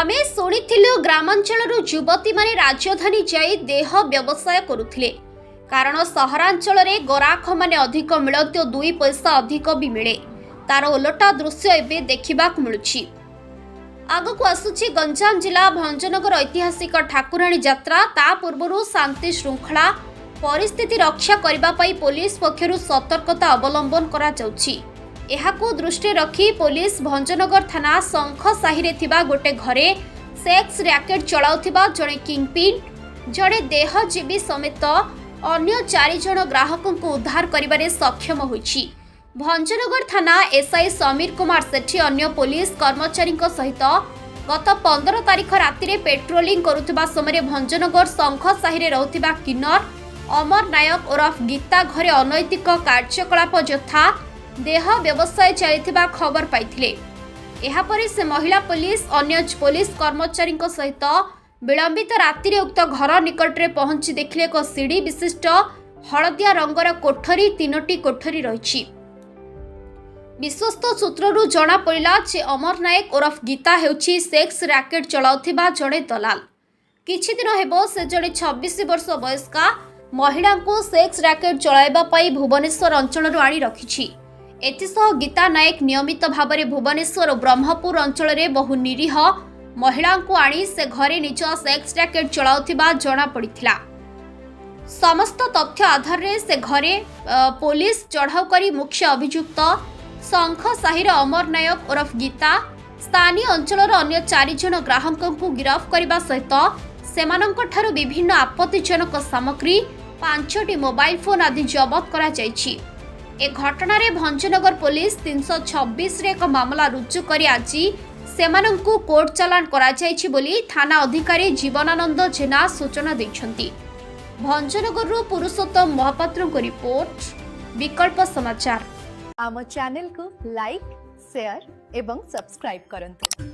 आमे शुणिथिलु ग्रामांचलरू युवती माने राजधानी जाई देह व्यवसाय करुथिले कारण सहरांचल रे गराख माने अधिक मिलत 2 पैसा अधिक भी मिले तार ओलटा दृश्य एबे देखिबाक मिलुछि। आगकु आसुछि गंजाम जिला भंजनगर ऐतिहासिक ठाकुराणी यात्रा ता पूर्वरु शांति श्रृंखला परिस्थिति रक्षा करबा पई पुलिस पक्षरु सतर्कता अवलंबन करा जाउछि। एहाकु दृष्टि रखी पुलिस भंजनगर थाना शंख साहिरे थिबा गोटे घरे सेक्स रैकेट चलाउथिबा जणे किंगपिन जणे देहजीवी समेत अन्य 4 जण ग्राहकों को उद्धार करिबारे सक्षम होइछि। भंजनगर थाना एसआई समीर कुमार सेठी अन्य पुलिस कर्मचारी सहित गत 15 तारिख राति रे पेट्रोलिंग करुथिबा समय भंजनगर शंख साहिरे रहउथिबा किन्नर अमर नायक ओरफ गीता घरे अनैतिक कार्यकलाप यथा देह व्यवसाय चलिथिबा खबर पाइथिले। एहापरि से महिला पुलिस अन्य पुलिस कर्मचारी सहित विलंबित राति रे उक्त घर निकट रे पहुंची देखिले एक सीढ़ी विशिष्ट हलदिया रंगर कोठरी 3टी कोठरी रहिछि। विश्वस्त सूत्ररू जना पड़िला जे अमर नायक ओरफ गीता हेउछि सेक्स रैकेट चलाउथिबा जड़े दलाल। किछि दिन हेबो से जड़े 26 वर्ष वयस्का महिला को सेक्स रैकेट चलाइबा पई भुवनेश्वर अंचलरू आनी रखिछि। एथिसह गीता नायक नियमित भाव भुवनेश्वर और ब्रह्मपुर अंचल में बहु निरीह महिला को आनी से घरे निज सेक्स रैकेट चलाउथिबा जना पड़िथिला। समस्त तथ्य आधार रे से घरे पुलिस चढ़ाऊ करी मुख्य अभियुक्त शंख साहिर अमर नायक ओरफ गीता स्थानीय अंचल अन्य 4 जण ग्राहकों को गिरफ्त करने सहित सेमानंकठारु विभिन्न आपत्तिजनक सामग्री 5टी मोबाइल फोन आदि जबत करा जायछि। ए घटना रे भंजनगर पुलिस 326 रे एक मामला रुजु करी आज सेमानंकु कोर्ट चालान करा जायछि बोली थाना अधिकारी जीवनानंद जेना सूचना दैछंती। भंजनगर रु पुरुषोत्तम महापात्र को रिपोर्ट विकल्प समाचार। आम चैनल को लाइक शेयर एवं सब्सक्राइब करंतु।